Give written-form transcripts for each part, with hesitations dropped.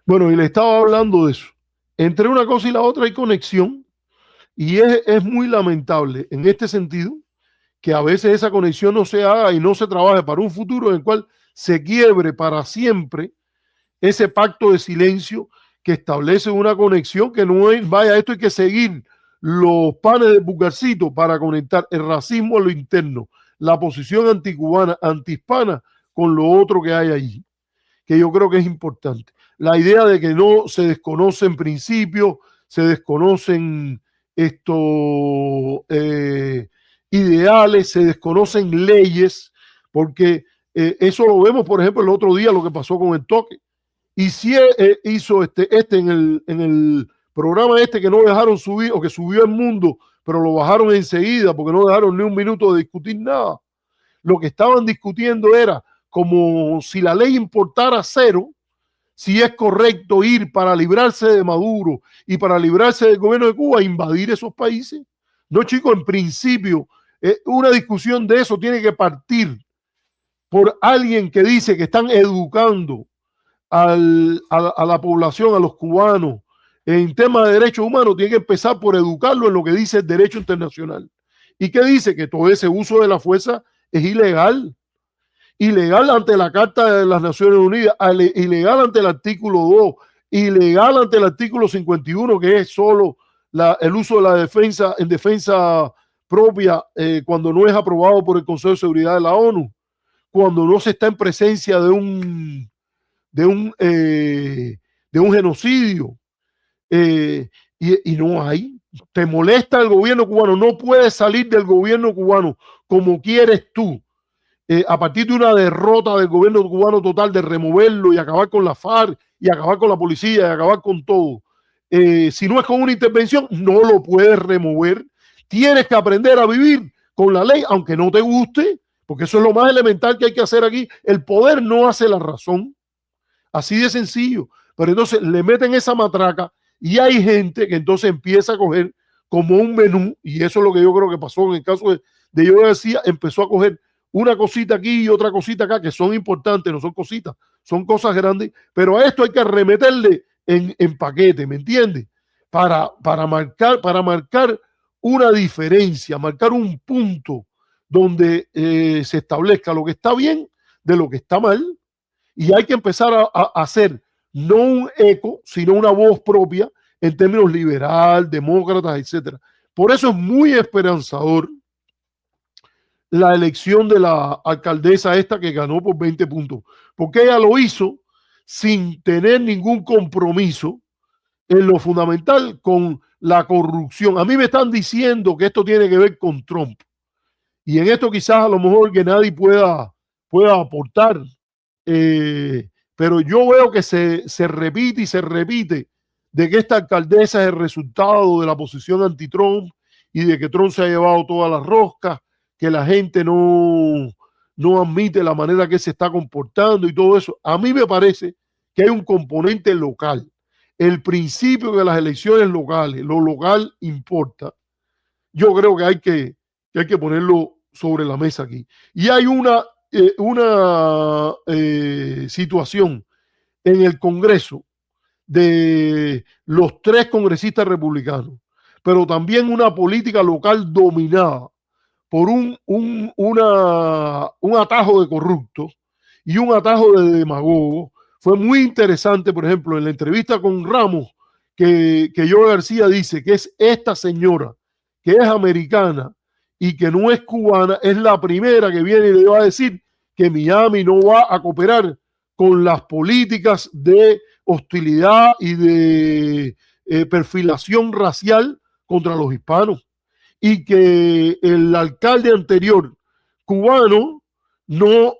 Bueno, y le estaba hablando de eso. Entre una cosa y la otra hay conexión y es muy lamentable en este sentido que a veces esa conexión no se haga y no se trabaje para un futuro en el cual se quiebre para siempre ese pacto de silencio que establece una conexión que no es, vaya, esto hay que seguir los panes de Bucarcito para conectar el racismo a lo interno, la posición anticubana, antihispana con lo otro que hay allí, que yo creo que es importante. La idea de que no se desconocen principios, se desconocen estos ideales, se desconocen leyes, porque eso lo vemos, por ejemplo, el otro día lo que pasó con el toque. Y si hizo en el programa este que no dejaron subir, o que subió el mundo, pero lo bajaron enseguida porque no dejaron ni un minuto de discutir nada. Lo que estaban discutiendo era como si la ley importara cero, si es correcto ir para librarse de Maduro y para librarse del gobierno de Cuba a invadir esos países. No, chicos, en principio, una discusión de eso tiene que partir por alguien que dice que están educando a la población, a los cubanos, en temas de derechos humanos, tiene que empezar por educarlo en lo que dice el derecho internacional. ¿Y qué dice? Que todo ese uso de la fuerza es ilegal. Ilegal ante la Carta de las Naciones Unidas, ilegal ante el artículo 2, ilegal ante el artículo 51, que es solo el uso de la defensa en defensa propia cuando no es aprobado por el Consejo de Seguridad de la ONU, cuando no se está en presencia de un, de un genocidio. Y no hay. Te molesta el gobierno cubano, no puedes salir del gobierno cubano como quieres tú. A partir de una derrota del gobierno cubano total, de removerlo y acabar con la FARC y acabar con la policía y acabar con todo. Si no es con una intervención, no lo puedes remover. Tienes que aprender a vivir con la ley, aunque no te guste, porque eso es lo más elemental que hay que hacer aquí. El poder no hace la razón. Así de sencillo. Pero entonces le meten esa matraca y hay gente que entonces empieza a coger como un menú, y eso es lo que yo creo que pasó en el caso de yo decía, empezó a coger una cosita aquí y otra cosita acá, que son importantes, no son cositas, son cosas grandes, pero a esto hay que remeterle en paquete, ¿me entiendes? Para marcar una diferencia, marcar un punto donde se establezca lo que está bien de lo que está mal, y hay que empezar a hacer no un eco, sino una voz propia en términos liberal, demócratas, etcétera. Por eso es muy esperanzador la elección de la alcaldesa esta que ganó por 20 puntos, porque ella lo hizo sin tener ningún compromiso en lo fundamental con la corrupción. A mí me están diciendo que esto tiene que ver con Trump, y en esto quizás a lo mejor que nadie pueda aportar, pero yo veo que se repite y se repite de que esta alcaldesa es el resultado de la posición anti-Trump y de que Trump se ha llevado todas las roscas, que la gente no admite la manera que se está comportando y todo eso. A mí me parece que hay un componente local. El principio de las elecciones locales, lo local importa. Yo creo que hay que ponerlo sobre la mesa aquí. Y hay una situación en el Congreso de los tres congresistas republicanos, pero también una política local dominada por un atajo de corruptos y un atajo de demagogos. Fue muy interesante, por ejemplo, en la entrevista con Ramos, que Joe García dice que es esta señora, que es americana y que no es cubana, es la primera que viene y le va a decir que Miami no va a cooperar con las políticas de hostilidad y de perfilación racial contra los hispanos, y que el alcalde anterior cubano no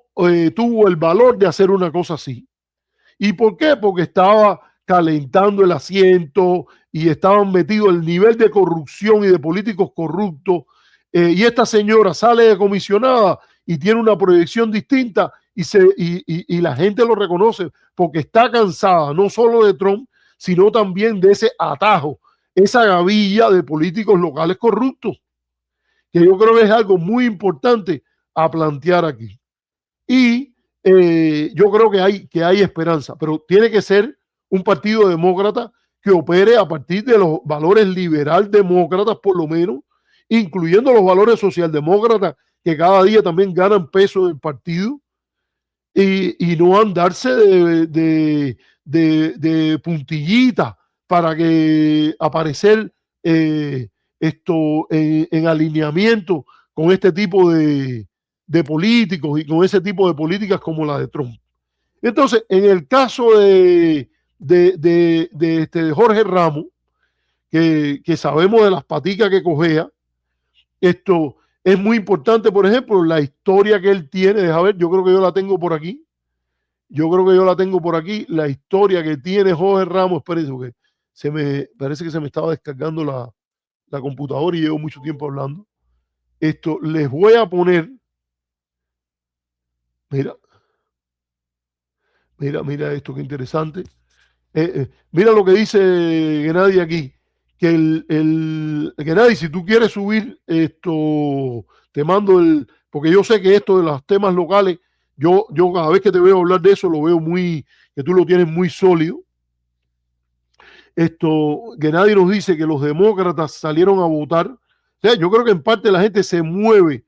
tuvo el valor de hacer una cosa así. ¿Y por qué? Porque estaba calentando el asiento y estaban metidos el nivel de corrupción y de políticos corruptos, y esta señora sale de comisionada y tiene una proyección distinta y la gente lo reconoce porque está cansada no solo de Trump, sino también de ese atajo, esa gavilla de políticos locales corruptos, que yo creo que es algo muy importante a plantear aquí. Y yo creo que hay esperanza, pero tiene que ser un partido demócrata que opere a partir de los valores liberal demócratas, por lo menos, incluyendo los valores socialdemócratas que cada día también ganan peso del partido, y no andarse de puntillita para que aparecer esto en alineamiento con este tipo de políticos y con ese tipo de políticas como la de Trump. Entonces, en el caso de Jorge Ramos, que sabemos de las paticas que cojea, esto es muy importante, por ejemplo, la historia que él tiene. Deja ver, yo creo que yo la tengo por aquí. La historia que tiene Jorge Ramos. Espérense, porque parece que se me estaba descargando la computadora y llevo mucho tiempo hablando. Esto les voy a poner. Mira esto, qué interesante. Mira lo que dice Gennady aquí, que Gennady, si tú quieres subir esto, te mando porque yo sé que esto de los temas locales, yo cada vez que te veo hablar de eso, lo veo que tú lo tienes muy sólido. Gennady nos dice que los demócratas salieron a votar. O sea, yo creo que en parte la gente se mueve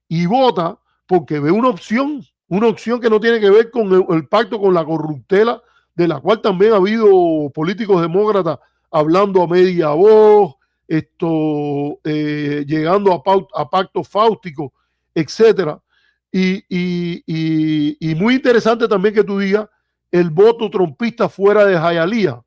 y vota porque ve una opción que no tiene que ver con el pacto con la corruptela, de la cual también ha habido políticos demócratas hablando a media voz, llegando a pactos fáusticos, etcétera. Y muy interesante también que tú digas el voto trompista fuera de Hialeah,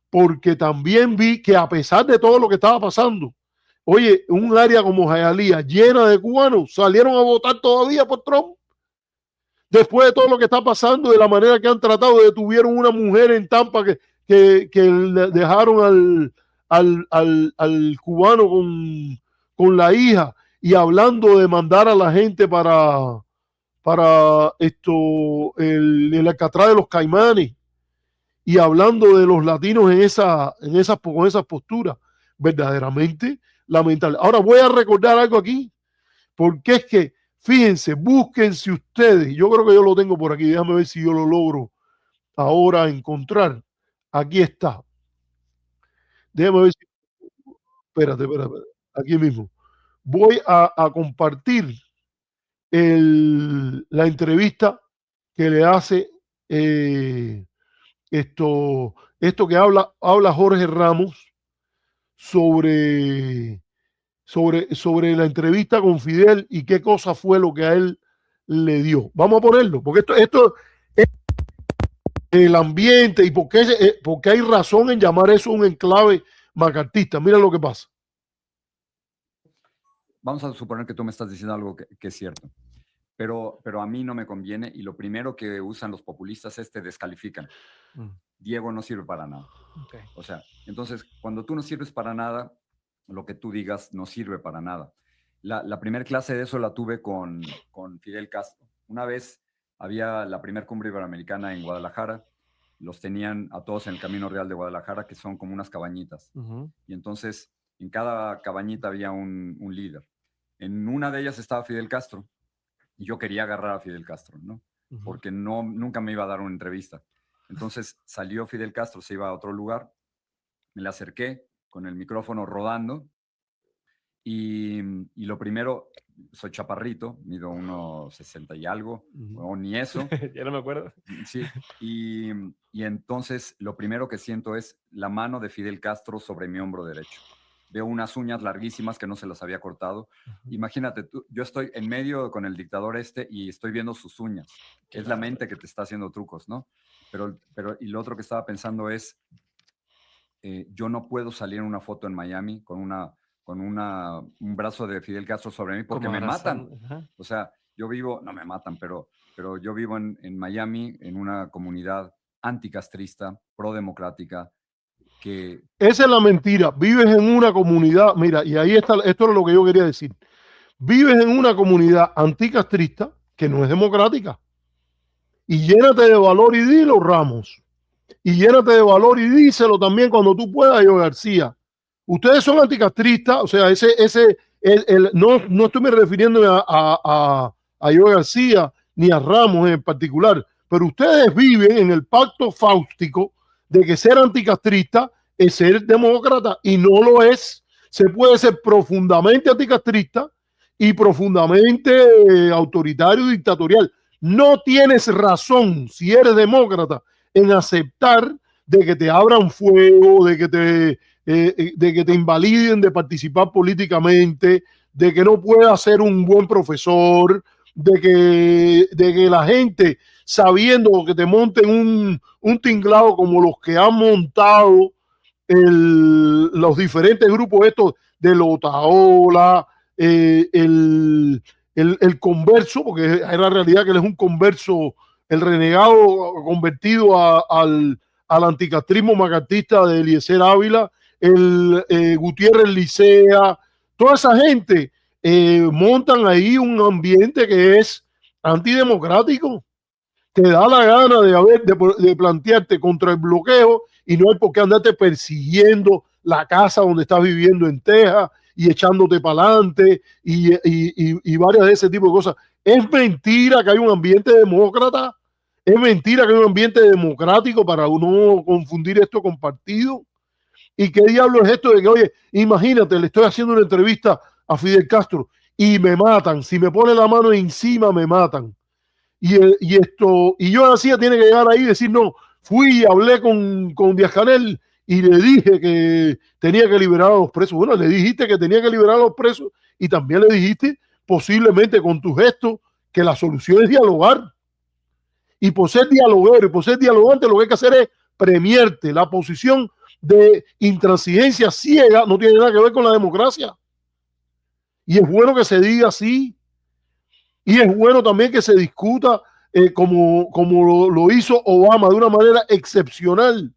porque también vi que a pesar de todo lo que estaba pasando, oye, un área como Hialeah llena de cubanos salieron a votar todavía por Trump. Después de todo lo que está pasando, de la manera que han tratado, detuvieron una mujer en Tampa que dejaron al cubano con la hija, y hablando de mandar a la gente para el Alcatraz de los Caimanes, y hablando de los latinos con esas posturas verdaderamente lamentables. Ahora voy a recordar algo aquí, porque es que fíjense, búsquense ustedes. Yo creo que yo lo tengo por aquí. Déjame ver si yo lo logro ahora encontrar. Aquí está. Déjame ver si. Espérate. Aquí mismo. Voy a compartir la entrevista que le hace esto que habla Jorge Ramos sobre la entrevista con Fidel y qué cosa fue lo que a él le dio. Vamos a ponerlo, porque esto es el ambiente y porque hay razón en llamar eso un enclave macartista. Mira lo que pasa. Vamos a suponer que tú me estás diciendo algo que es cierto, pero a mí no me conviene, y lo primero que usan los populistas es te descalifican. Diego no sirve para nada. Okay. O sea, entonces, cuando tú no sirves para nada, lo que tú digas no sirve para nada. La primera clase de eso la tuve con Fidel Castro. Una vez había la primera cumbre iberoamericana en Guadalajara, los tenían a todos en el Camino Real de Guadalajara, que son como unas cabañitas. Y entonces, en cada cabañita había un líder. En una de ellas estaba Fidel Castro, y yo quería agarrar a Fidel Castro, ¿no? Porque nunca me iba a dar una entrevista. Entonces salió Fidel Castro, se iba a otro lugar, me le acerqué con el micrófono rodando, y lo primero, soy chaparrito, mido 1.60 y algo, o ni eso. Ya no me acuerdo. Sí, y entonces lo primero que siento es la mano de Fidel Castro sobre mi hombro derecho. Veo unas uñas larguísimas que no se las había cortado. Imagínate, yo estoy en medio con el dictador y estoy viendo sus uñas. Es la mente que te está haciendo trucos, ¿no? Pero y lo otro que estaba pensando es, yo no puedo salir en una foto en Miami con un brazo de Fidel Castro sobre mí porque me matan. O sea, no me matan, pero yo vivo en Miami, en una comunidad anticastrista, prodemocrática, que... Esa es la mentira. Vives en una comunidad, mira, y ahí está, esto es lo que yo quería decir. Vives en una comunidad anticastrista que no es democrática. Y llénate de valor y dilo, Ramos. Y llénate de valor y díselo también cuando tú puedas, Joe García. Ustedes son anticastristas, o sea, no estoy me refiriendo a Joe García ni a Ramos en particular, pero ustedes viven en el pacto fáustico de que ser anticastrista es ser demócrata, y no lo es. Se puede ser profundamente anticastrista y profundamente autoritario y dictatorial. No tienes razón, si eres demócrata, en aceptar de que te abran fuego, de que te invaliden de participar políticamente, de que no puedas ser un buen profesor, de que la gente, sabiendo que te monten un tinglado como los que han montado los diferentes grupos estos de Otaola, el converso, porque es la realidad que él es un converso, el renegado convertido al anticastrismo macartista de Eliezer Ávila, el Gutiérrez Licea, toda esa gente montan ahí un ambiente que es antidemocrático. Te da la gana de plantearte contra el bloqueo y no hay por qué andarte persiguiendo la casa donde estás viviendo en Texas y echándote para adelante y varias de ese tipo de cosas. Es mentira que hay un ambiente demócrata, es mentira que hay un ambiente democrático, para no confundir esto con partido. ¿Y qué diablo es esto de que, oye, imagínate, le estoy haciendo una entrevista a Fidel Castro y me matan, si me pone la mano encima me matan? Y yo decía, tiene que llegar ahí y decir, no, fui y hablé con Díaz-Canel y le dije que tenía que liberar a los presos. Bueno, le dijiste que tenía que liberar a los presos y también le dijiste, posiblemente con tu gesto, que la solución es dialogar. Y por ser dialoguero y por ser dialogante, lo que hay que hacer es premiarte. La posición de intransigencia ciega no tiene nada que ver con la democracia. Y es bueno que se diga así. Y es bueno también que se discuta como lo hizo Obama de una manera excepcional,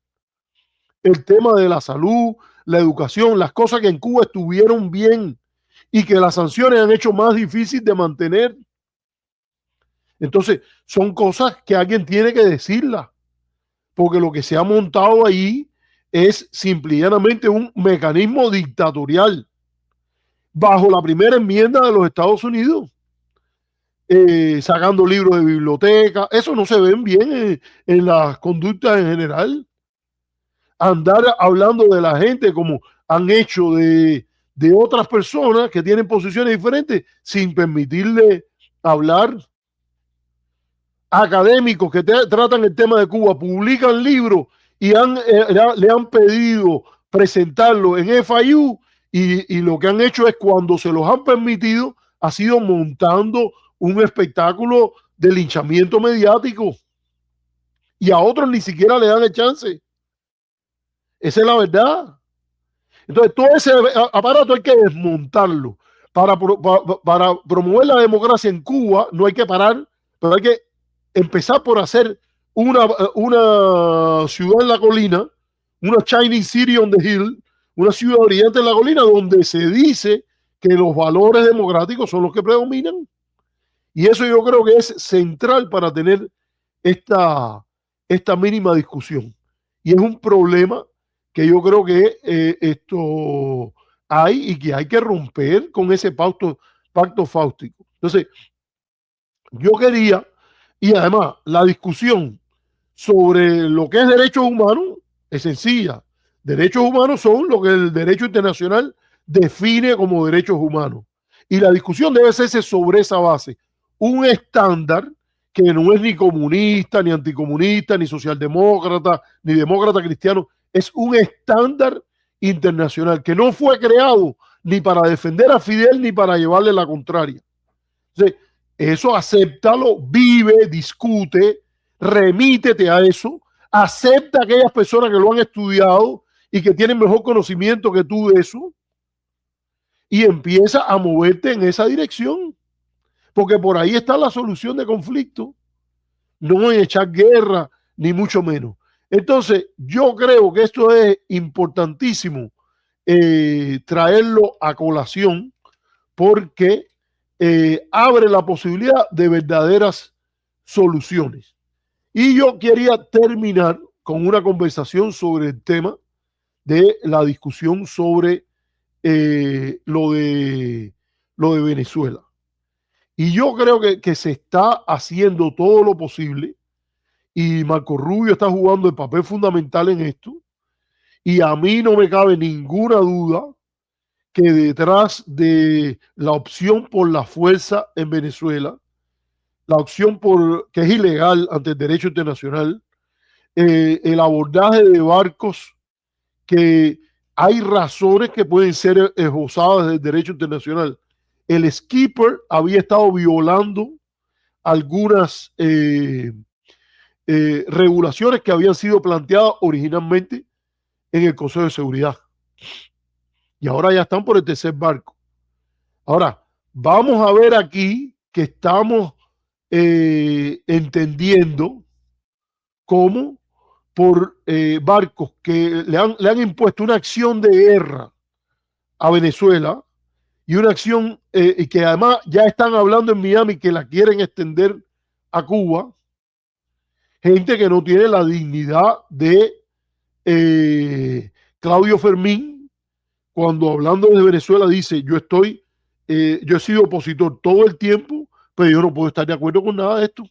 el tema de la salud, la educación, las cosas que en Cuba estuvieron bien y que las sanciones han hecho más difícil de mantener. Entonces, son cosas que alguien tiene que decirlas, porque lo que se ha montado ahí es simple y llanamente un mecanismo dictatorial bajo la primera enmienda de los Estados Unidos. Sacando libros de biblioteca, eso no se ven bien en las conductas en general. Andar hablando de la gente como han hecho de otras personas que tienen posiciones diferentes sin permitirle hablar. Académicos que tratan el tema de Cuba publican libros y le han pedido presentarlo en FIU y lo que han hecho es, cuando se los han permitido, ha sido montando un espectáculo de linchamiento mediático, y a otros ni siquiera le dan el chance. Esa es la verdad. Entonces, todo ese aparato hay que desmontarlo. Para promover la democracia en Cuba no hay que parar, pero hay que empezar por hacer una ciudad en la colina, una Chinese City on the Hill, una ciudad brillante en la colina, donde se dice que los valores democráticos son los que predominan. Y eso yo creo que es central para tener esta mínima discusión. Y es un problema que yo creo que esto hay y que hay que romper con ese pacto fáustico. Entonces, yo quería, y además la discusión sobre lo que es derechos humanos es sencilla. Derechos humanos son lo que el derecho internacional define como derechos humanos. Y la discusión debe hacerse sobre esa base. Un estándar que no es ni comunista, ni anticomunista, ni socialdemócrata, ni demócrata cristiano. Es un estándar internacional que no fue creado ni para defender a Fidel ni para llevarle la contraria. Entonces, eso acéptalo, vive, discute, remítete a eso, acepta a aquellas personas que lo han estudiado y que tienen mejor conocimiento que tú de eso, y empieza a moverte en esa dirección, porque por ahí está la solución de conflicto, no en echar guerra, ni mucho menos. Entonces, yo creo que esto es importantísimo traerlo a colación, porque abre la posibilidad de verdaderas soluciones. Y yo quería terminar con una conversación sobre el tema de la discusión sobre lo de Venezuela. Y yo creo que se está haciendo todo lo posible y Marco Rubio está jugando el papel fundamental en esto. Y a mí no me cabe ninguna duda que detrás de la opción por la fuerza en Venezuela, la opción que es ilegal ante el derecho internacional, el abordaje de barcos que hay razones que pueden ser esbozadas del derecho internacional. El skipper había estado violando algunas regulaciones que habían sido planteadas originalmente en el Consejo de Seguridad. Y ahora ya están por el tercer barco. Ahora, vamos a ver aquí que estamos entendiendo cómo por barcos que le han impuesto una acción de guerra a Venezuela y una acción y que además ya están hablando en Miami que la quieren extender a Cuba, gente que no tiene la dignidad de Claudio Fermín, cuando hablando de Venezuela dice, yo he sido opositor todo el tiempo, pero yo no puedo estar de acuerdo con nada de esto.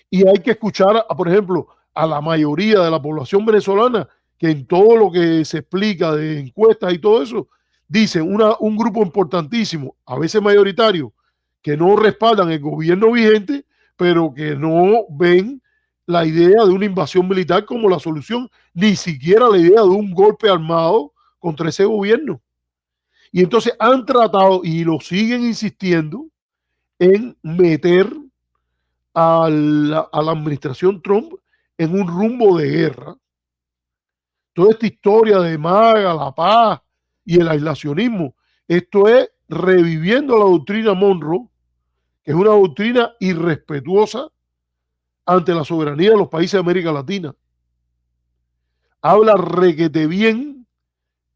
Y hay que escuchar, por ejemplo, a la mayoría de la población venezolana, que en todo lo que se explica de encuestas y todo eso, dicen un grupo importantísimo, a veces mayoritario, que no respaldan el gobierno vigente, pero que no ven la idea de una invasión militar como la solución, ni siquiera la idea de un golpe armado contra ese gobierno. Y entonces han tratado y lo siguen insistiendo en meter a la administración Trump en un rumbo de guerra. Toda esta historia de MAGA, la paz y el aislacionismo, esto es reviviendo la doctrina Monroe, que es una doctrina irrespetuosa ante la soberanía de los países de América Latina. Habla requete bien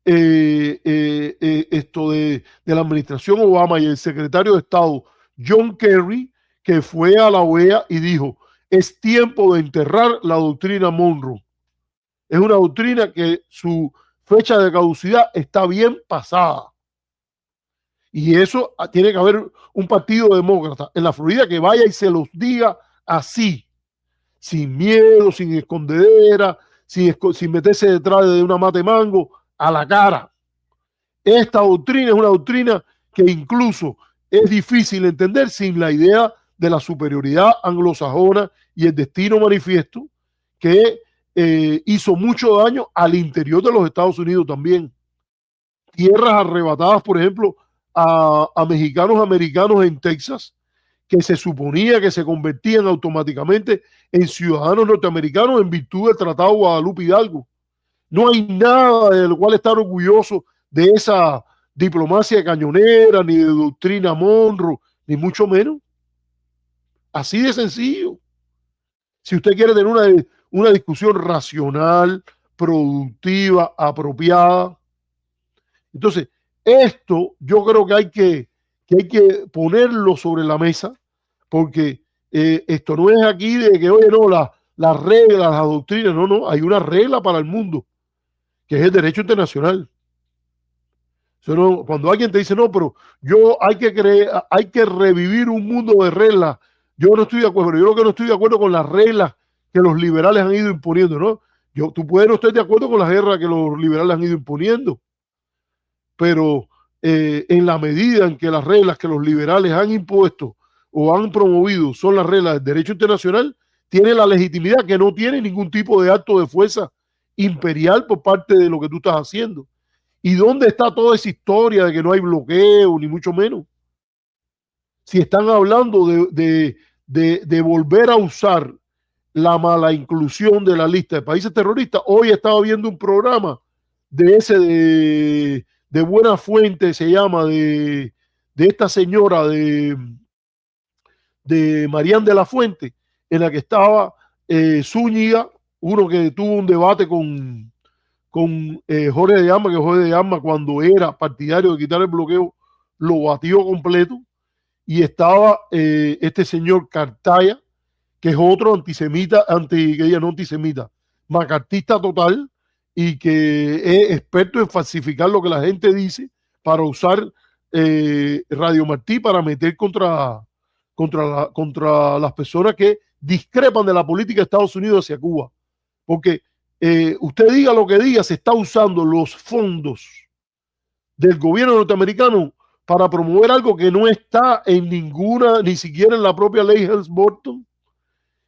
esto de la administración Obama y el secretario de Estado John Kerry, que fue a la OEA y dijo, es tiempo de enterrar la doctrina Monroe. Es una doctrina que su fecha de caducidad está bien pasada. Y eso tiene que haber un partido demócrata en la Florida que vaya y se los diga así, sin miedo, sin escondedera, sin meterse detrás de una mate mango, a la cara. Esta doctrina es una doctrina que incluso es difícil entender sin la idea de la superioridad anglosajona y el destino manifiesto que hizo mucho daño al interior de los Estados Unidos también. Tierras arrebatadas, por ejemplo, a mexicanos americanos en Texas, que se suponía que se convertían automáticamente en ciudadanos norteamericanos en virtud del Tratado Guadalupe Hidalgo. No hay nada del cual estar orgulloso de esa diplomacia cañonera, ni de doctrina Monroe, ni mucho menos. Así de sencillo. Si usted quiere tener una discusión racional, productiva, apropiada. Entonces, esto yo creo que hay que ponerlo sobre la mesa, porque esto no es aquí de que, oye, no, las reglas, las doctrinas, no, hay una regla para el mundo, que es el derecho internacional. Cuando alguien te dice, no, pero hay que revivir un mundo de reglas, yo no estoy de acuerdo, pero yo lo que no estoy de acuerdo con las reglas que los liberales han ido imponiendo, ¿no? Tú puedes no estar de acuerdo con las reglas que los liberales han ido imponiendo, pero en la medida en que las reglas que los liberales han impuesto o han promovido son las reglas del derecho internacional, tiene la legitimidad que no tiene ningún tipo de acto de fuerza imperial por parte de lo que tú estás haciendo. ¿Y dónde está toda esa historia de que no hay bloqueo, ni mucho menos? Si están hablando de volver a usar la mala inclusión de la lista de países terroristas, hoy estaba viendo un programa de ese de Buena Fuente, se llama, de esta señora de Marián de la Fuente, en la que estaba Zúñiga, uno que tuvo un debate con Jorge de Armas, que Jorge de Armas, cuando era partidario de quitar el bloqueo, lo batió completo. Y estaba este señor Cartaya, que es otro antisemita, no antisemita, macartista total, y que es experto en falsificar lo que la gente dice para usar Radio Martí para meter contra contra las personas que discrepan de la política de Estados Unidos hacia Cuba. Porque usted diga lo que diga, se está usando los fondos del gobierno norteamericano para promover algo que no está en ninguna, ni siquiera en la propia ley Helms-Burton,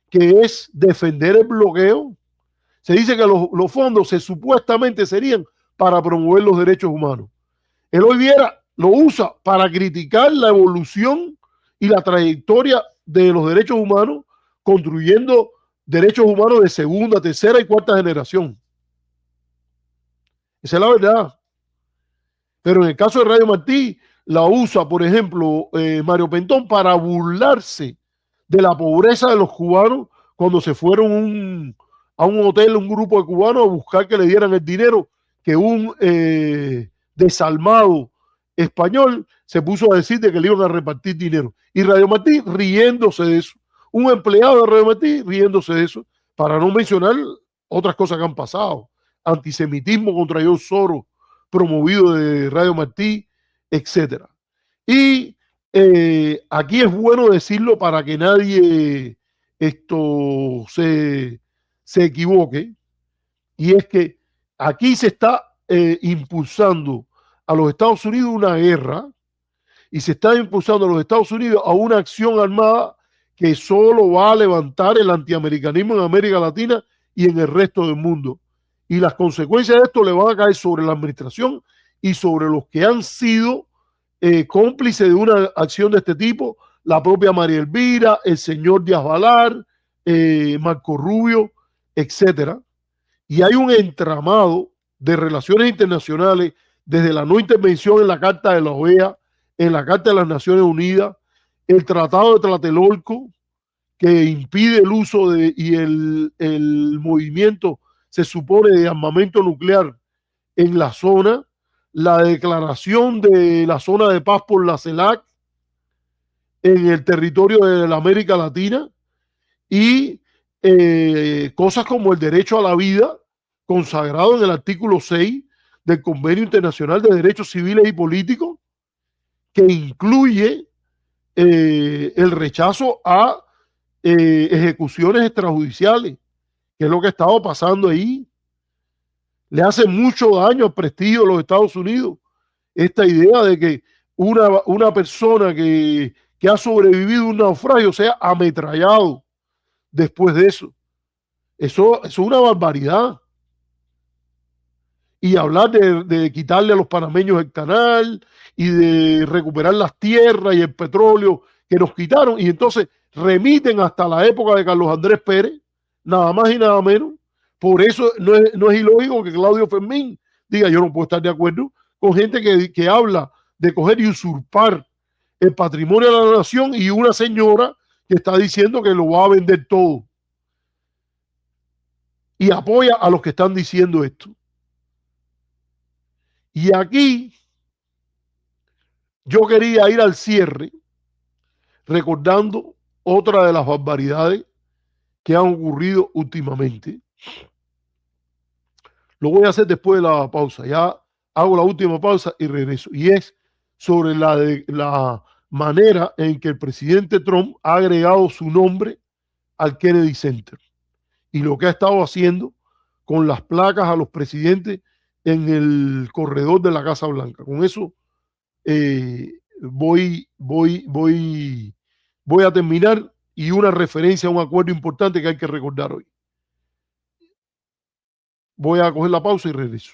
que es defender el bloqueo. Se dice que los fondos supuestamente serían para promover los derechos humanos. Eloy Viera lo usa para criticar la evolución y la trayectoria de los derechos humanos, construyendo derechos humanos de segunda, tercera y cuarta generación. Esa es la verdad. Pero en el caso de Radio Martí, la usa, por ejemplo, Mario Pentón para burlarse de la pobreza de los cubanos cuando se fueron a un hotel, un grupo de cubanos, a buscar que le dieran el dinero que un desalmado español se puso a decir de que le iban a repartir dinero. Y Radio Martí riéndose de eso. Un empleado de Radio Martí riéndose de eso, para no mencionar otras cosas que han pasado. Antisemitismo contra George Soros, promovido de Radio Martí, etcétera. Y aquí es bueno decirlo para que nadie se equivoque, y es que aquí se está impulsando a los Estados Unidos una guerra, y se está impulsando a los Estados Unidos a una acción armada que solo va a levantar el antiamericanismo en América Latina y en el resto del mundo. Y las consecuencias de esto le van a caer sobre la administración y sobre los que han sido cómplices de una acción de este tipo, la propia María Elvira, el señor Díaz Balar, Marco Rubio, etcétera. Y hay un entramado de relaciones internacionales, desde la no intervención en la Carta de la OEA, en la Carta de las Naciones Unidas, el Tratado de Tlatelolco, que impide el uso y el movimiento, se supone, de armamento nuclear en la zona, la declaración de la zona de paz por la CELAC en el territorio de la América Latina, y cosas como el derecho a la vida, consagrado en el artículo 6 del Convenio Internacional de Derechos Civiles y Políticos, que incluye el rechazo a ejecuciones extrajudiciales, que es lo que ha estado pasando ahí. Le hace mucho daño al prestigio de los Estados Unidos esta idea de que una persona que ha sobrevivido a un naufragio sea ametrallado después de eso. Eso es una barbaridad. Y hablar de quitarle a los panameños el canal y de recuperar las tierras y el petróleo que nos quitaron, y entonces remiten hasta la época de Carlos Andrés Pérez, nada más y nada menos. Por eso no es ilógico que Claudio Fermín diga: yo no puedo estar de acuerdo con gente que habla de coger y usurpar el patrimonio de la nación, y una señora que está diciendo que lo va a vender todo, y apoya a los que están diciendo esto. Y aquí yo quería ir al cierre recordando otra de las barbaridades que han ocurrido últimamente. Lo voy a hacer después de la pausa. Ya hago la última pausa y regreso. Y es sobre la manera en que el presidente Trump ha agregado su nombre al Kennedy Center y lo que ha estado haciendo con las placas a los presidentes en el corredor de la Casa Blanca. Con eso voy a terminar, y una referencia a un acuerdo importante que hay que recordar hoy. Voy a coger la pausa y regreso.